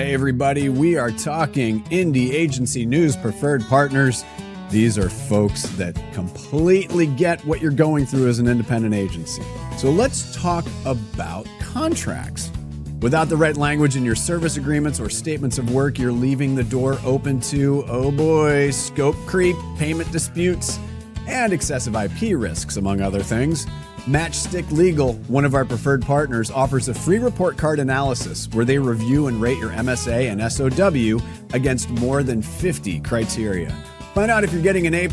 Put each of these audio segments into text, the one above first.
Hey everybody, we are talking indie agency news preferred partners. These are folks that completely get what you're going through as an independent agency. So let's talk about contracts. Without the right language in your service agreements or statements of work, you're leaving the door open to, oh boy, scope creep, payment disputes, and excessive IP risks, among other things. Matchstick Legal, one of our preferred partners, offers a free report card analysis where they review and rate your MSA and SOW against more than 50 criteria. Find out if you're getting an A+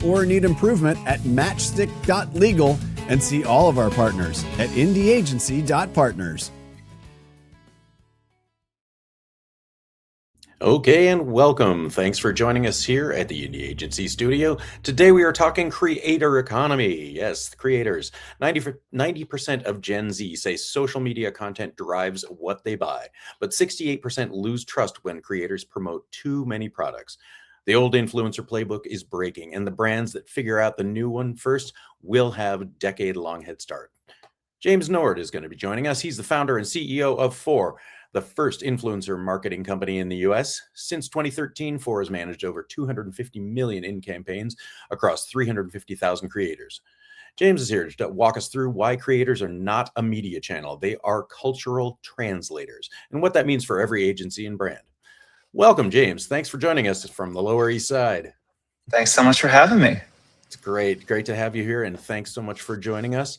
or need improvement at matchstick.legal and see all of our partners at indieagency.partners. Okay, and welcome. Thanks for joining us here at the Indie Agency Studio. Today we are talking creator economy. Yes, the creators. 90% of Gen Z say social media content drives what they buy, but 68% lose trust when creators promote too many products. The old influencer playbook is breaking, and the brands that figure out the new one first will have a decade-long head start. James Nord is going to be joining us. He's the founder and CEO of Fohr, the first influencer marketing company in the US. Since 2013, Fohr has managed over 250 million in campaigns across 350,000 creators. James is here to walk us through why creators are not a media channel. They are cultural translators, and what that means for every agency and brand. Welcome, James. Thanks for joining us from the Lower East Side. Thanks so much for having me. It's great to have you here, and thanks so much for joining us.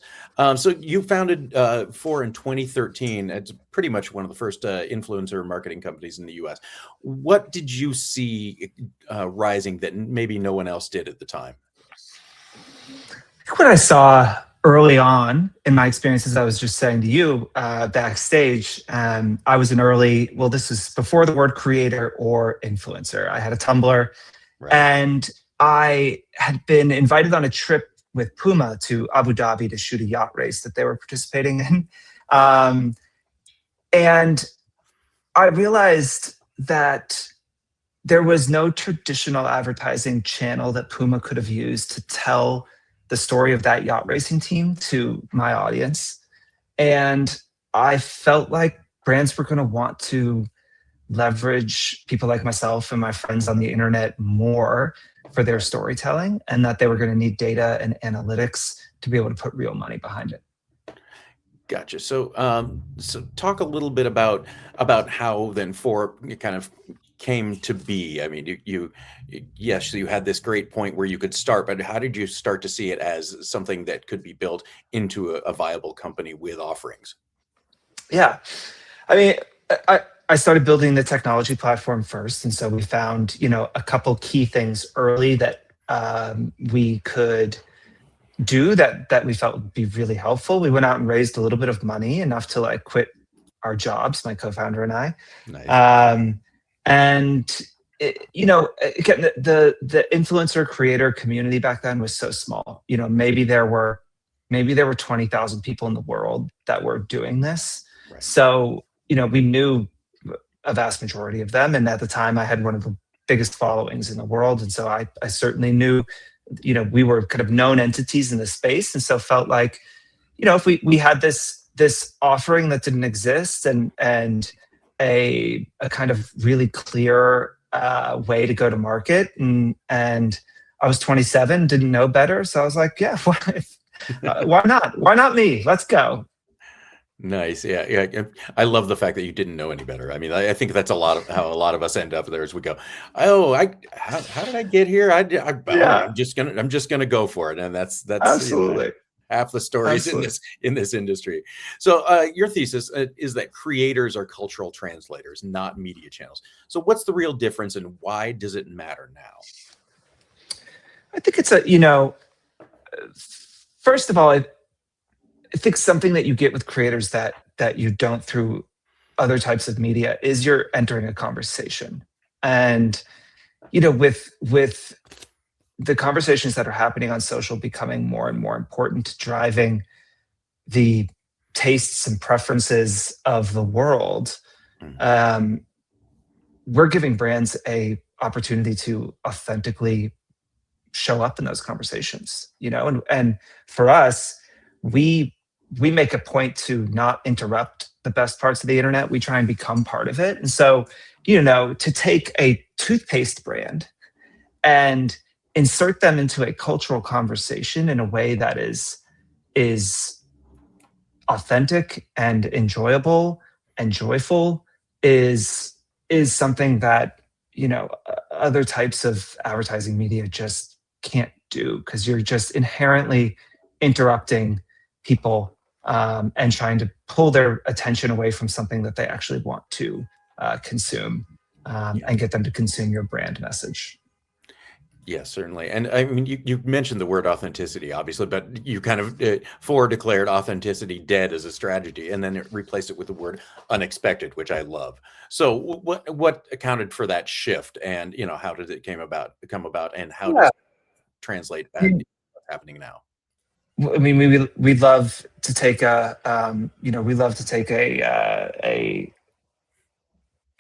So you founded Fohr in 2013. It's pretty much one of the first influencer marketing companies in the US. What did you see rising that maybe no one else did at the time? What I saw early on in my experiences, I was just saying to you backstage, I was this was before the word creator or influencer. I had a Tumblr, right. And I had been invited on a trip with Puma to Abu Dhabi to shoot a yacht race that they were participating in. And I realized that there was no traditional advertising channel that Puma could have used to tell the story of that yacht racing team to my audience. And I felt like brands were going to want to leverage people like myself and my friends on the internet more for their storytelling, and that they were going to need data and analytics to be able to put real money behind it. Gotcha. So, so talk a little bit about how then Fohr kind of came to be. I mean, yes, you had this great point where you could start, but how did you start to see it as something that could be built into a viable company with offerings? Yeah, I mean, I started building the technology platform first. And so we found, a couple key things early that we could do that we felt would be really helpful. We went out and raised a little bit of money, enough to quit our jobs, my co-founder and I. Nice. Again, the influencer creator community back then was so small. Maybe there were 20,000 people in the world that were doing this. Right. So, we knew a vast majority of them. And at the time I had one of the biggest followings in the world. And so I certainly knew, we were kind of known entities in the space. And so felt like, if we had this offering that didn't exist and a kind of really clear way to go to market. And I was 27, didn't know better. So I was like, yeah, why not? Why not me? Let's go. Nice. Yeah. I love the fact that you didn't know any better. I mean, I think that's how a lot of us end up there as we go, oh, how did I get here? I'm just gonna go for it. And that's absolutely half the stories in this industry. So your thesis is that creators are cultural translators, not media channels. So what's the real difference, and why does it matter now? I think it's first of all, I think something that you get with creators that you don't through other types of media is you're entering a conversation. And, with the conversations that are happening on social becoming more and more important to driving the tastes and preferences of the world, we're giving brands a opportunity to authentically show up in those conversations, and for us, we make a point to not interrupt the best parts of the internet, we try and become part of it. And so, to take a toothpaste brand and insert them into a cultural conversation in a way that is authentic and enjoyable and joyful is something that other types of advertising media just can't do, because you're just inherently interrupting people and trying to pull their attention away from something that they actually want to consume, and get them to consume your brand message. Yes, certainly. And I mean, you mentioned the word authenticity, obviously, but you kind of Fohr declared authenticity dead as a strategy, and then it replaced it with the word unexpected, which I love. So what accounted for that shift, and how did it come about, and how does it translate back to what's happening now? I mean, we'd love to take a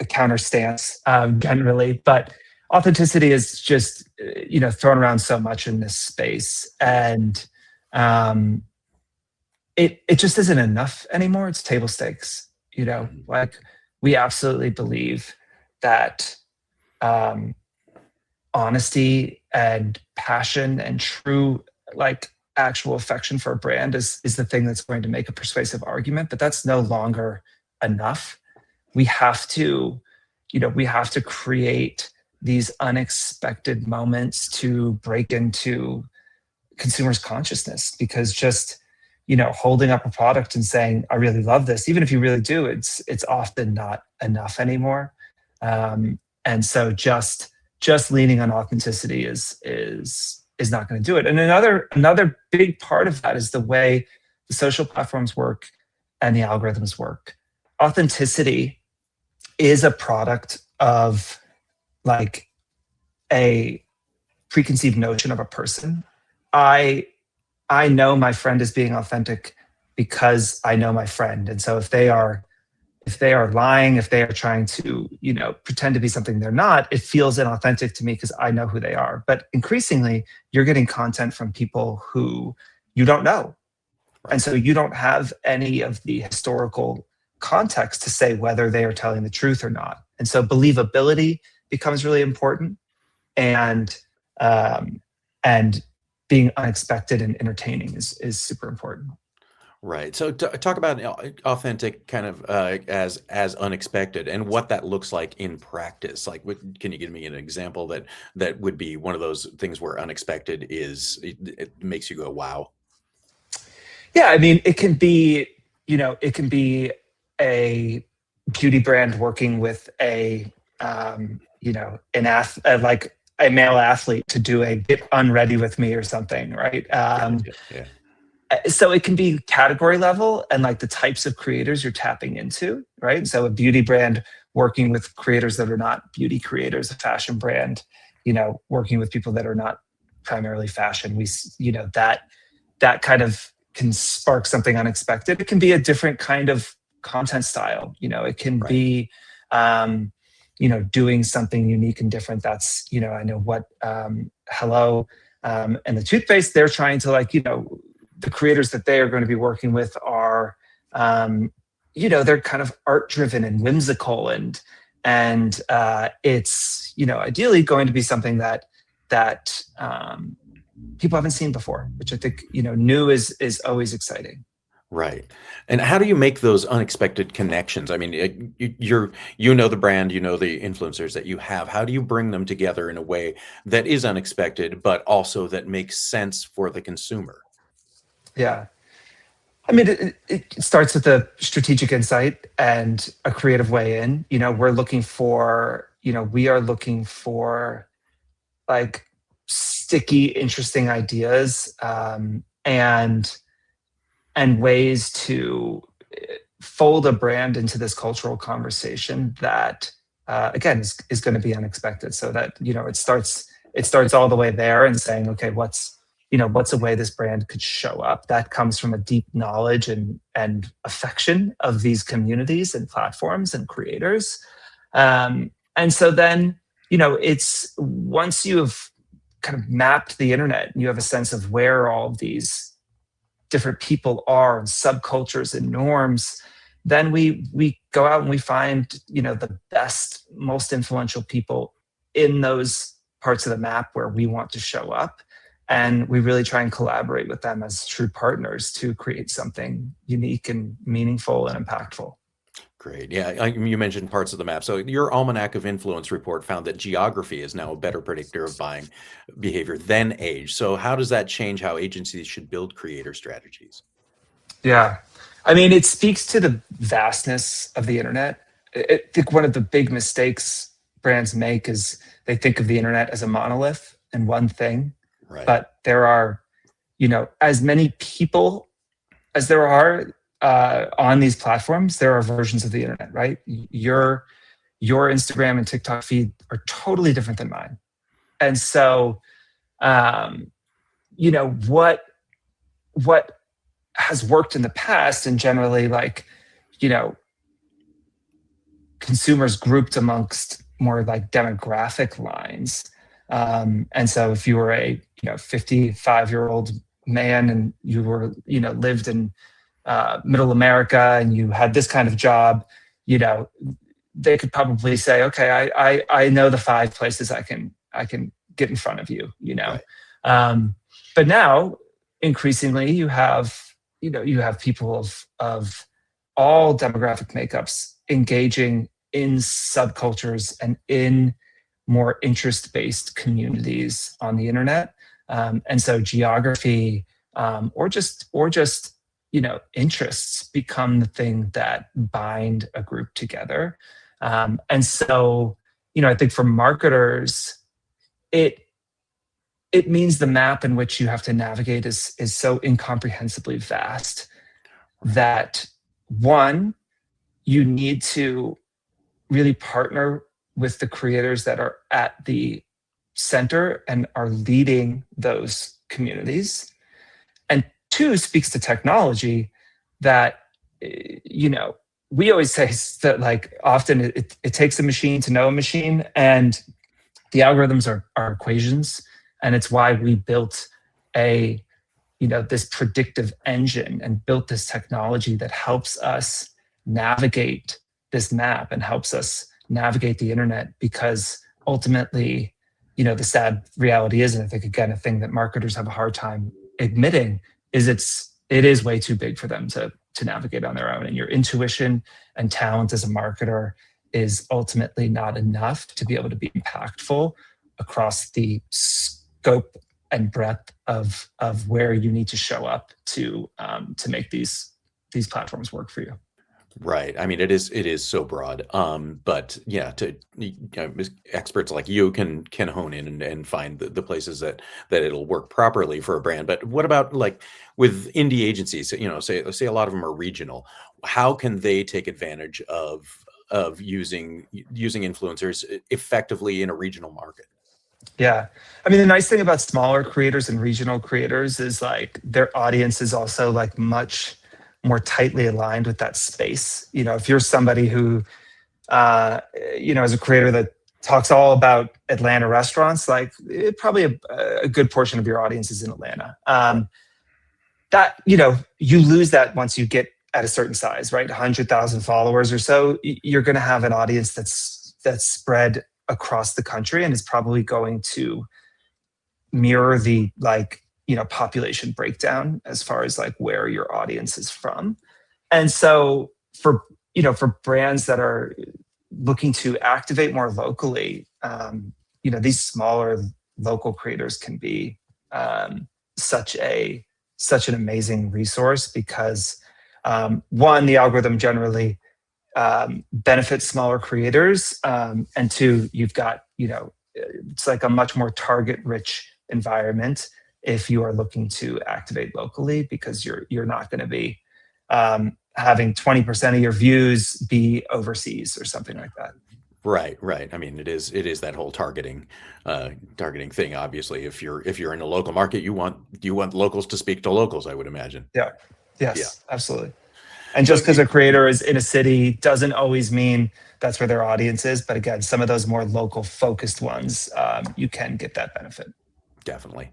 counter stance generally, but authenticity is just thrown around so much in this space, and it just isn't enough anymore. It's table stakes. Like, we absolutely believe that honesty and passion and true, like, actual affection for a brand is the thing that's going to make a persuasive argument, but that's no longer enough. We have to create these unexpected moments to break into consumers' consciousness, because just holding up a product and saying, I really love this, even if you really do, it's often not enough anymore. And so just leaning on authenticity is not going to do it. And another big part of that is the way the social platforms work and the algorithms work. Authenticity is a product of, like, a preconceived notion of a person. I know my friend is being authentic because I know my friend. And so if they are lying, if they are trying to, pretend to be something they're not, it feels inauthentic to me because I know who they are. But increasingly, you're getting content from people who you don't know. Right. And so you don't have any of the historical context to say whether they are telling the truth or not. And so believability becomes really important, and being unexpected and entertaining is super important. Right. So talk about authentic kind of as unexpected, and what that looks like in practice. Like, can you give me an example that would be one of those things where unexpected it makes you go, wow? Yeah, I mean, it can be a beauty brand working with like a male athlete to do a Get Unready with Me or something, right? Yeah. So it can be category level and, like, the types of creators you're tapping into, right? So a beauty brand working with creators that are not beauty creators, a fashion brand, working with people that are not primarily fashion. That kind of can spark something unexpected. It can be a different kind of content style. It can be, doing something unique and different. That's, I know what Hello and the toothpaste, they're trying to, the creators that they are going to be working with are, they're kind of art driven and whimsical, and it's, ideally going to be something that people haven't seen before, which I think, new is always exciting. Right. And how do you make those unexpected connections? I mean, you know the brand, the influencers that you have. How do you bring them together in a way that is unexpected, but also that makes sense for the consumer? Yeah. I mean, it starts with a strategic insight and a creative way in. We are looking for, like, sticky, interesting ideas, and ways to fold a brand into this cultural conversation that, again, is going to be unexpected. So that, it starts all the way there and saying, okay, what's a way this brand could show up that comes from a deep knowledge and affection of these communities and platforms and creators. And so then, it's, once you have kind of mapped the internet and you have a sense of where all of these different people are and subcultures and norms, then we go out and we find, the best, most influential people in those parts of the map where we want to show up. And we really try and collaborate with them as true partners to create something unique and meaningful and impactful. Great. Yeah, you mentioned parts of the map. So your Almanac of Influence report found that geography is now a better predictor of buying behavior than age. So how does that change how agencies should build creator strategies? Yeah. I mean, it speaks to the vastness of the internet. I think one of the big mistakes brands make is they think of the internet as a monolith and one thing. Right. But there are, as many people as there are on these platforms, there are versions of the internet, right? Your Instagram and TikTok feed are totally different than mine. And so, what has worked in the past, and generally, consumers grouped amongst more like demographic lines. And so if you were a 55-year-old man and you were lived in middle America and you had this kind of job, they could probably say, okay, I know the 5 places I can get in front of you. Right. But now increasingly you have people of all demographic makeups engaging in subcultures and in more interest-based communities on the internet. And so geography or just interests become the thing that bind a group together. And so, I think for marketers, it means the map in which you have to navigate is so incomprehensibly vast that, one, you need to really partner with the creators that are at the center and are leading those communities. And 2, speaks to technology that, we always say that often it takes a machine to know a machine, and the algorithms are equations. And it's why we built this predictive engine and built this technology that helps us navigate this map and helps us navigate the internet, because ultimately, the sad reality is, and I think again, a thing that marketers have a hard time admitting, is it is way too big for them to navigate on their own. And your intuition and talent as a marketer is ultimately not enough to be able to be impactful across the scope and breadth of where you need to show up to make these platforms work for you. Right. I mean, it is so broad. But yeah, experts like you can hone in and find the places that it'll work properly for a brand. But what about with indie agencies? Say a lot of them are regional. How can they take advantage of using influencers effectively in a regional market? Yeah. I mean, the nice thing about smaller creators and regional creators is their audience is also much more tightly aligned with that space. If you're somebody who, is a creator that talks all about Atlanta restaurants, probably a good portion of your audience is in Atlanta. That, you lose that once you get at a certain size, right? 100,000 followers or so, you're going to have an audience that's spread across the country and is probably going to mirror the population breakdown as far as where your audience is from. And so for brands that are looking to activate more locally, these smaller local creators can be such an amazing resource, because one, the algorithm generally benefits smaller creators, and 2, you've got it's a much more target rich environment if you are looking to activate locally, because you're not going to be having 20% of your views be overseas or something like that. Right. I mean, it is that whole targeting thing. Obviously, if you're in a local market, you want locals to speak to locals, I would imagine. Yeah. Yes, absolutely. And just because a creator is in a city doesn't always mean that's where their audience is. But again, some of those more local focused ones, you can get that benefit. Definitely.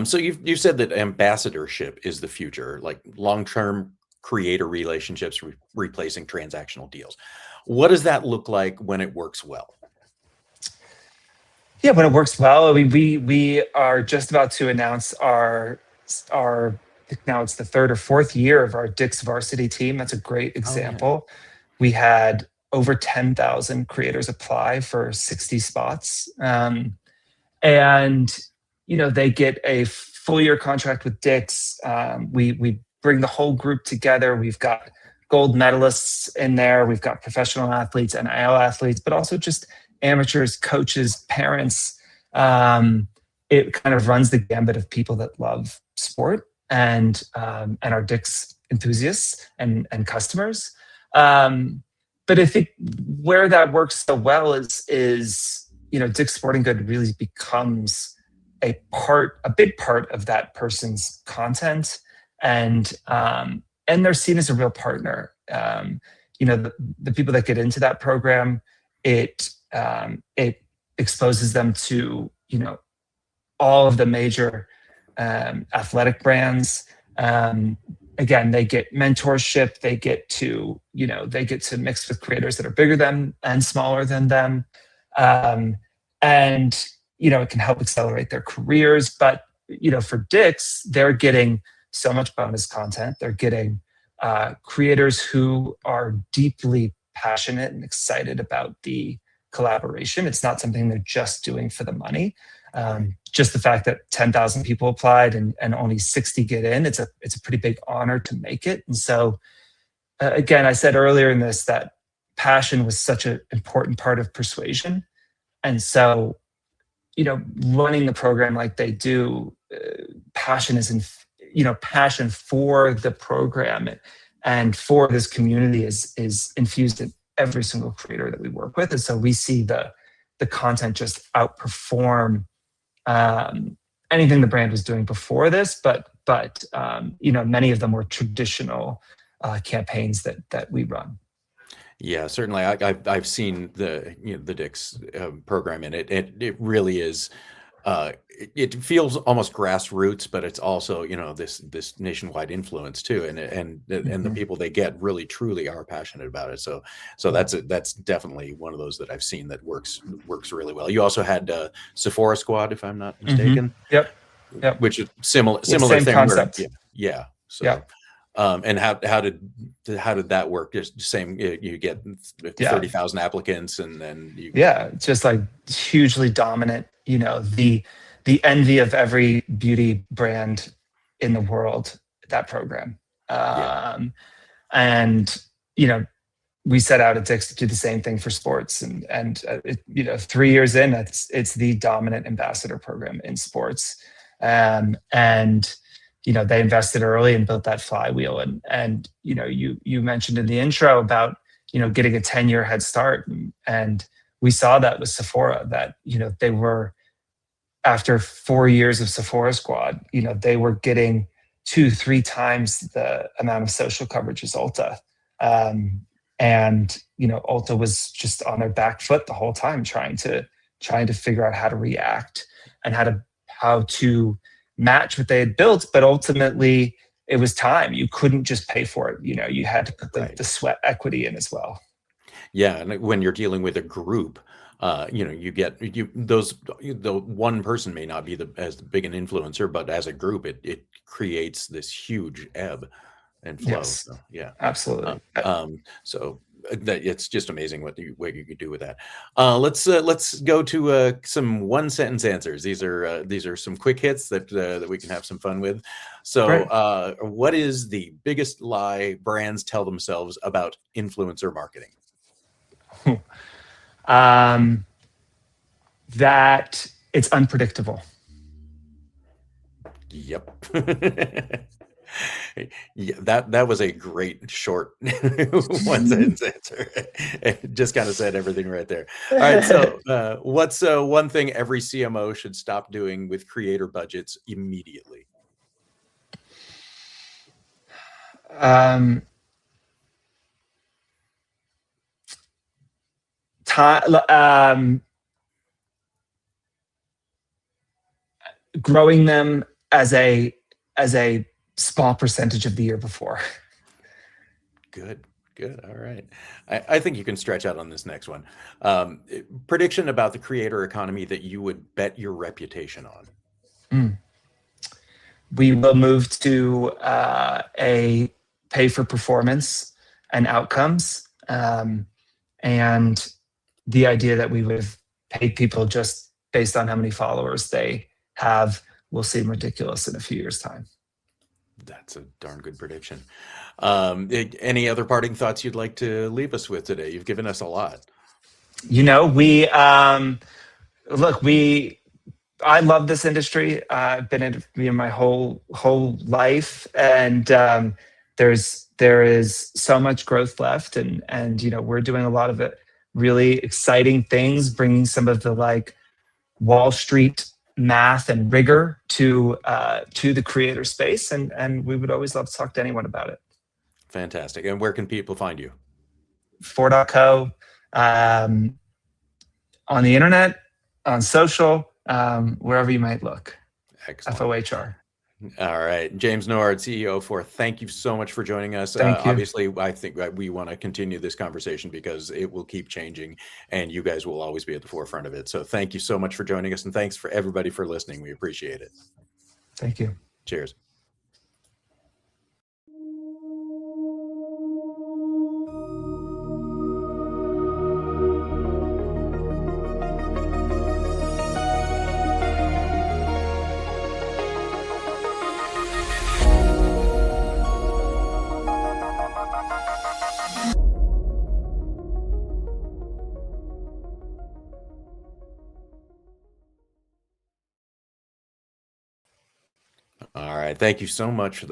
So you've said that ambassadorship is the future, long-term creator relationships replacing transactional deals. What does that look like when it works well? Yeah, when it works well, we are just about to announce our now it's the third or fourth year of our Dick's varsity team. That's a great example. We had over 10,000 creators apply for 60 spots. And they get a full year contract with Dick's. We bring the whole group together. We've got gold medalists in there. We've got professional athletes, NIL athletes, but also just amateurs, coaches, parents. It kind of runs the gambit of people that love sport and are Dick's enthusiasts and customers. But I think where that works so well is Dick's Sporting Good really becomes a big part of that person's content, and they're seen as a real partner. The people that get into that program, it exposes them to all of the major athletic brands. Again, they get mentorship. They get to mix with creators that are bigger than and smaller than them, and it can help accelerate their careers. But for Dick's, they're getting so much bonus content. They're getting creators who are deeply passionate and excited about the collaboration. It's not something they're just doing for the money. Just the fact that 10,000 people applied and only 60 get in, it's a pretty big honor to make it. And so, again, I said earlier in this that passion was such an important part of persuasion. And so, running the program like they do, passion passion for the program and for this community is infused in every single creator that we work with. And so we see the content just outperform anything the brand was doing before this, but many of them were traditional campaigns that we run. Yeah, certainly. I've seen the Dick's program, and it really is. It feels almost grassroots, but it's also this nationwide influence too, and the people they get really truly are passionate about it. So that's definitely one of those that I've seen that works really well. You also had Fohr Squad, if I'm not mistaken. Yep. Which is similar same thing. Concept. Yeah. So. Yeah. And how did that work? Just same, you get 30,000 applicants, and then just like hugely dominant. The envy of every beauty brand in the world. That program, and we set out at Dick's to do the same thing for sports, and 3 years in, it's the dominant ambassador program in sports, and they invested early and built that flywheel. And you mentioned in the intro about getting a 10-year head start, and we saw that with Sephora, that they were, after 4 years of Fohr Squad, they were getting 2-3 times the amount of social coverage as Ulta, and Ulta was just on their back foot the whole time, trying to figure out how to react and how to match what they had built. But ultimately it was time. You couldn't just pay for it. You had to put the sweat equity in as well. Yeah. And when you're dealing with a group, the one person may not be as big an influencer, but as a group, it creates this huge ebb and flow. Yes, so, yeah, absolutely. So that it's just amazing what you could do with that. Let's go to some one sentence answers. These are some quick hits that we can have some fun with. So, what is the biggest lie brands tell themselves about influencer marketing? That it's unpredictable. Yep. Yeah, that was a great short one sentence answer. It just kind of said everything right there. All right, so what's one thing every CMO should stop doing with creator budgets immediately? Growing them as a small percentage of the year before. Good. Good. All right. I think you can stretch out on this next one. Prediction about the creator economy that you would bet your reputation on. We will move to a pay for performance and outcomes. And the idea that we would have paid people just based on how many followers they have will seem ridiculous in a few years' time. That's a darn good prediction. Any other parting thoughts you'd like to leave us with today? You've given us a lot. You know, I love this industry. I've been in it my whole life, and there is so much growth left, and you know, we're doing a lot of it really exciting things, bringing some of the like Wall Street math and rigor to the creator space, and we would always love to talk to anyone about it. Fantastic. And where can people find you? Fohr.co, on the internet, on social, wherever you might look. Excellent. FOHR. All right. James Nord, CEO of Fohr, thank you so much for joining us. Thank you. Obviously, I think we want to continue this conversation because it will keep changing and you guys will always be at the forefront of it. So thank you so much for joining us, and thanks for everybody for listening. We appreciate it. Thank you. Cheers. All right. Thank you so much for that.